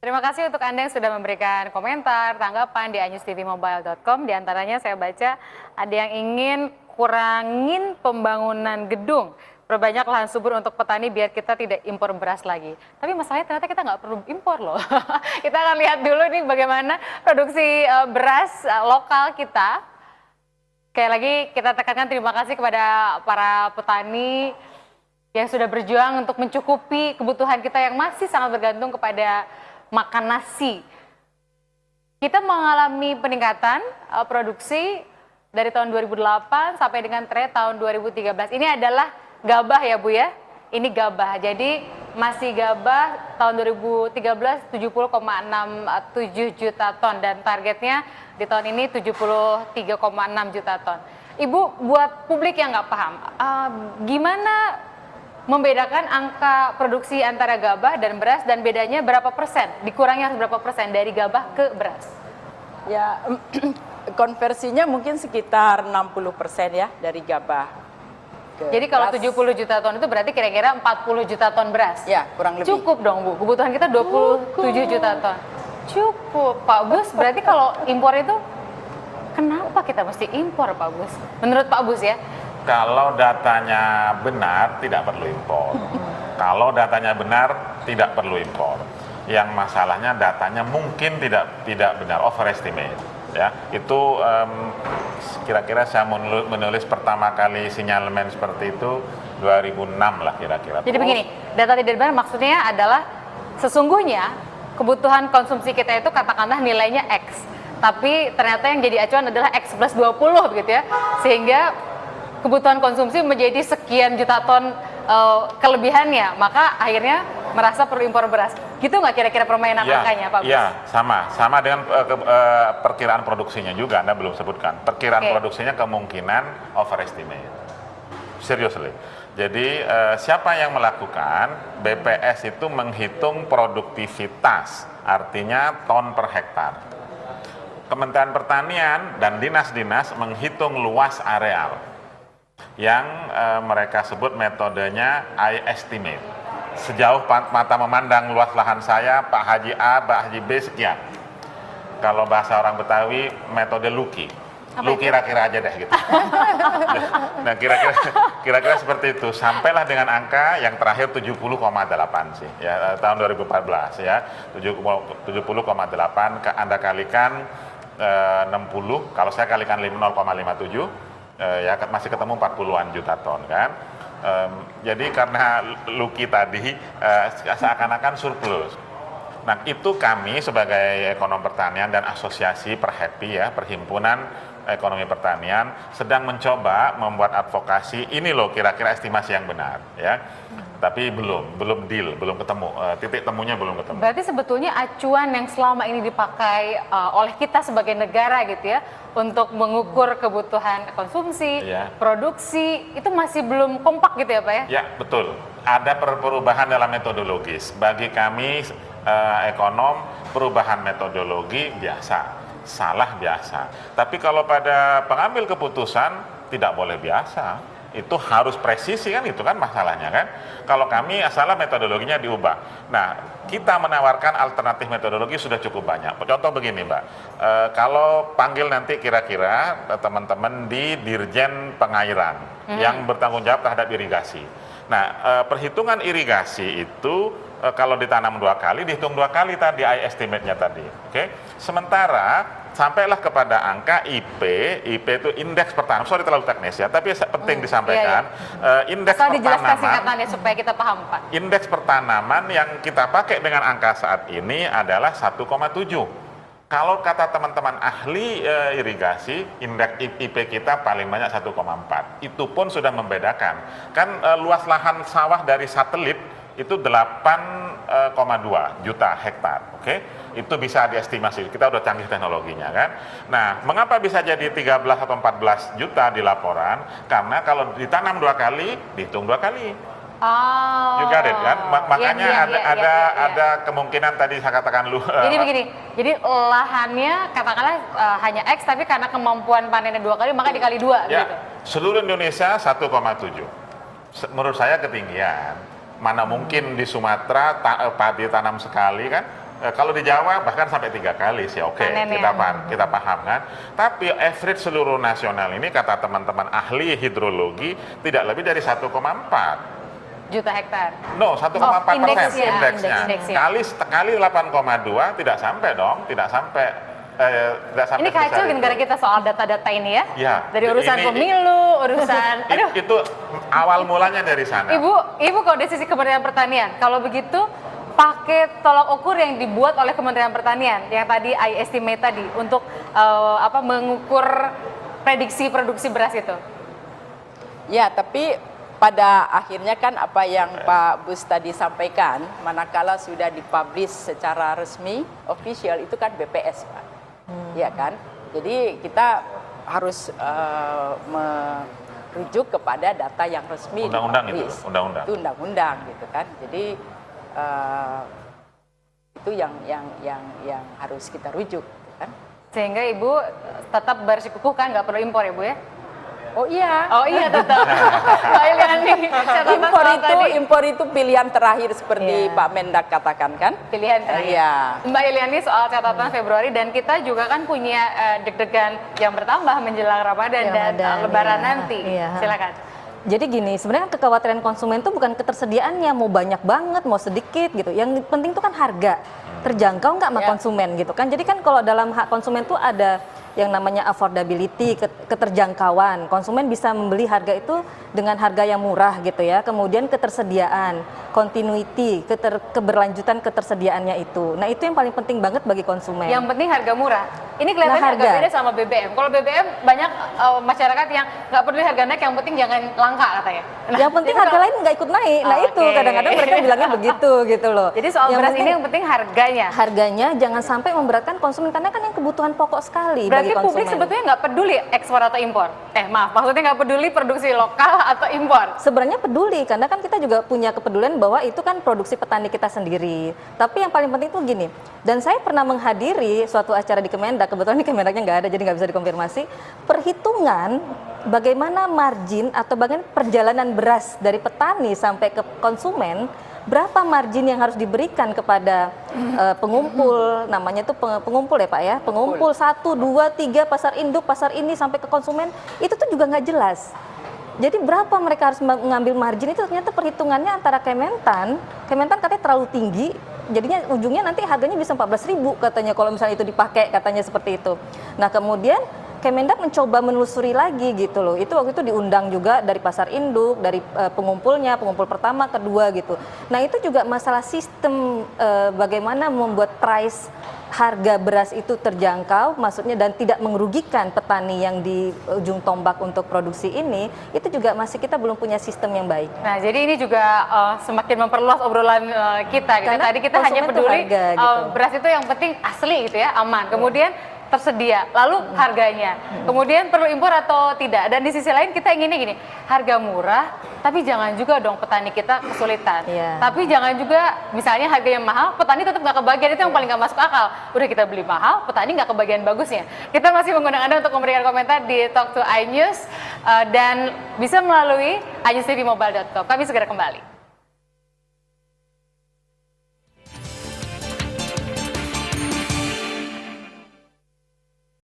Terima kasih untuk Anda yang sudah memberikan komentar, tanggapan di anyustvmobile.com. Di antaranya saya baca ada yang ingin kurangin pembangunan gedung, perbanyak lahan subur untuk petani biar kita tidak impor beras lagi. Tapi masalahnya ternyata kita nggak perlu impor loh. Kita akan lihat dulu nih bagaimana produksi beras lokal kita. Sekali lagi kita tekankan terima kasih kepada para petani yang sudah berjuang untuk mencukupi kebutuhan kita yang masih sangat bergantung kepada makan nasi. Kita mengalami peningkatan produksi dari tahun 2008 sampai dengan tahun 2013. Ini adalah gabah ya Bu ya, ini gabah. Jadi masih gabah tahun 2013 70,67 juta ton dan targetnya di tahun ini 73,6 juta ton. Ibu, buat publik yang nggak paham, gimana membedakan angka produksi antara gabah dan beras dan bedanya berapa persen? Dikurangnya harus berapa persen dari gabah ke beras? Ya, konversinya mungkin sekitar 60% ya dari gabah. Jadi kalau 70 juta ton itu berarti kira-kira 40 juta ton beras? Ya, kurang lebih. Cukup dong Bu, kebutuhan kita 27 juta ton. Cukup Pak Bus, berarti kalau impor itu kenapa kita mesti impor Pak Bus? Menurut Pak Bus ya? Kalau datanya benar, tidak perlu impor. Kalau datanya benar, tidak perlu impor. Yang masalahnya datanya mungkin tidak benar, overestimate. Ya, itu kira-kira saya menulis pertama kali sinyalemen seperti itu 2006 lah kira-kira. Jadi begini, data tidak benar maksudnya adalah sesungguhnya kebutuhan konsumsi kita itu katakanlah nilainya X. Tapi ternyata yang jadi acuan adalah X plus 20 begitu ya. Sehingga kebutuhan konsumsi menjadi sekian juta ton kelebihannya, maka akhirnya merasa perlu impor beras. Gitu nggak kira-kira permainan angkanya Pak Bus? Iya, sama dengan perkiraan produksinya juga, Anda belum sebutkan. Perkiraan produksinya kemungkinan overestimate. Seriously. Jadi siapa yang melakukan? BPS itu menghitung produktivitas, artinya ton per hektar. Kementerian Pertanian dan dinas-dinas menghitung luas areal yang mereka sebut metodenya I estimate. Sejauh mata memandang luas lahan saya, Pak Haji A, Pak Haji B sekian. Kalau bahasa orang Betawi, metode Luki. Lu kira-kira aja deh gitu. Nah kira-kira seperti itu. Sampailah dengan angka yang terakhir 70,8 sih ya, tahun 2014 ya. 70,8 Anda kalikan 60, kalau saya kalikan 0,57 ya masih ketemu 40-an juta ton kan. Jadi karena Luki tadi seakan-akan surplus. Nah itu kami sebagai ekonom pertanian dan asosiasi Perhappy ya, perhimpunan ekonomi pertanian sedang mencoba membuat advokasi ini loh kira-kira estimasi yang benar ya. Tapi belum deal, belum ketemu, titik temunya belum ketemu. Berarti sebetulnya acuan yang selama ini dipakai oleh kita sebagai negara gitu ya untuk mengukur kebutuhan konsumsi, produksi itu masih belum kompak gitu ya Pak ya? Ya betul, ada perubahan dalam metodologis. Bagi kami ekonom, perubahan metodologi biasa, salah biasa. Tapi kalau pada pengambil keputusan tidak boleh biasa. Itu harus presisi kan, itu kan masalahnya kan. Kalau kami salah metodologinya diubah. Nah kita menawarkan alternatif metodologi sudah cukup banyak. Contoh begini Mbak, kalau panggil nanti kira-kira teman-teman di Dirjen Pengairan yang bertanggung jawab terhadap irigasi. Nah perhitungan irigasi itu kalau ditanam 2 kali, dihitung 2 kali tadi I estimate-nya tadi. Oke. Sementara sampailah kepada angka IP itu indeks pertanaman. Sorry terlalu teknis ya, tapi penting disampaikan. Indeks pertanaman ya supaya kita paham Pak. Indeks pertanaman yang kita pakai dengan angka saat ini adalah 1,7. Kalau kata teman-teman ahli irigasi, indeks IP kita paling banyak 1,4. Itu pun sudah membedakan. Kan luas lahan sawah dari satelit itu 8,2 juta hektar, oke? Itu bisa diestimasi, kita udah canggih teknologinya kan. Nah, mengapa bisa jadi 13 atau 14 juta di laporan? Karena kalau ditanam 2 kali, dihitung 2 kali. You got it kan? Makanya ada kemungkinan tadi saya katakan Jadi begini, jadi lahannya katakanlah hanya X, tapi karena kemampuan panennya 2 kali, maka dikali 2 ya, gitu. Seluruh Indonesia 1,7. Menurut saya ketinggian. Mana mungkin di Sumatera padi tanam sekali kan, Kalau di Jawa bahkan sampai 3 kali sih, oke, Panennya. kita paham kan. Tapi average seluruh nasional ini kata teman-teman ahli hidrologi tidak lebih dari 1,4 juta hektar. No, 1,4% indeksnya, indeksnya. indeksnya. Kali 8,2 tidak sampai dong, tidak sampai. Ini kacau sebesar itu. negara kita soal data-data ini ya. Ya, Dari urusan ini- pemilu, urusan aduh. Itu awal mulanya dari sana. Ibu kalau dari sisi Kementerian Pertanian, kalau begitu pakai tolak ukur yang dibuat oleh Kementerian Pertanian yang tadi I estimate tadi untuk mengukur prediksi produksi beras itu. Ya, tapi pada akhirnya kan apa yang Pak Bus tadi sampaikan, manakala sudah dipublish secara resmi, official itu kan BPS, Pak. Ya kan? Jadi kita harus merujuk kepada data yang resmi. Undang-undang itu, dipublish. undang-undang. Itu undang-undang gitu kan. Jadi itu yang harus kita rujuk, gitu kan? Sehingga Ibu tetap bersikukuh kan nggak perlu impor ya Bu ya? Oh iya. Oh iya tetap. Mbak Iliani, catatan soal tadi. Impor itu pilihan terakhir seperti Iya. Pak Mendak katakan kan? Pilihan terakhir. Iya. Mbak Iliani soal catatan Februari dan kita juga kan punya deg-degan yang bertambah menjelang Ramadan dan Ramadan, Lebaran iya. nanti. Iya. Silakan. Jadi gini, sebenarnya kekhawatiran konsumen itu bukan ketersediaannya, mau banyak banget, mau sedikit gitu. Yang penting itu kan harga, terjangkau nggak sama Ya. konsumen gitu kan. Jadi kan kalau dalam hak konsumen itu ada yang namanya affordability, keterjangkauan. Konsumen bisa membeli harga itu dengan harga yang murah gitu ya. Kemudian ketersediaan, continuity, keberlanjutan ketersediaannya itu. Nah itu yang paling penting banget bagi konsumen. Yang penting harga murah. Ini kelihatannya Nah, agak harga. beda sama BBM. Kalau BBM banyak masyarakat yang nggak peduli harga naik, yang penting jangan langka katanya. Nah, Yang penting jadi harga kalau- lain nggak ikut naik. Nah itu Oke. kadang-kadang mereka bilangnya begitu gitu loh. Jadi soal Yang beras penting ini yang penting harganya. harganya jangan sampai memberatkan konsumen karena kan yang kebutuhan pokok sekali Berarti bagi konsumen. publik sebetulnya nggak peduli ekspor atau impor. Maaf, maksudnya nggak peduli produksi lokal atau impor. Sebenarnya peduli karena kan kita juga punya kepedulian bahwa itu kan produksi petani kita sendiri. Tapi yang paling penting itu gini. Dan saya pernah menghadiri suatu acara di Kemendak, kebetulan di Kemendaknya nggak ada jadi nggak bisa dikonfirmasi. Perhitungan bagaimana margin atau bagaimana perjalanan beras dari petani sampai ke konsumen, berapa margin yang harus diberikan kepada pengumpul, namanya itu pengumpul ya Pak ya, pengumpul 1, 2, 3 pasar induk, pasar ini sampai ke konsumen, itu tuh juga nggak jelas. Jadi berapa mereka harus mengambil margin itu ternyata perhitungannya antara Kementan katanya terlalu tinggi, jadinya ujungnya nanti harganya bisa 14.000 katanya kalau misalnya itu dipakai katanya seperti itu. Nah kemudian Kemendak mencoba menelusuri lagi gitu loh. Itu waktu itu diundang juga dari pasar induk, dari pengumpulnya, pengumpul pertama, kedua gitu. Nah itu juga masalah sistem bagaimana membuat price harga beras itu terjangkau, maksudnya dan tidak merugikan petani yang di ujung tombak untuk produksi ini, itu juga masih kita belum punya sistem yang baik. Nah, jadi ini juga semakin memperluas obrolan kita gitu. Karena Tadi kita hanya konsumen tuh peduli harga, gitu. beras itu yang penting asli gitu ya, aman. Kemudian tersedia, lalu harganya. Kemudian perlu impor atau tidak. Dan di sisi lain kita inginnya gini, harga murah, tapi jangan juga dong petani kita kesulitan. Iya. Tapi jangan juga misalnya harga yang mahal, petani tetap nggak kebagian, itu yang paling nggak masuk akal. Udah kita beli mahal, petani nggak kebagian bagusnya. Kita masih mengundang Anda untuk memberikan komentar di Talk to iNews dan bisa melalui iNewsTVMobile.com. Kami segera kembali.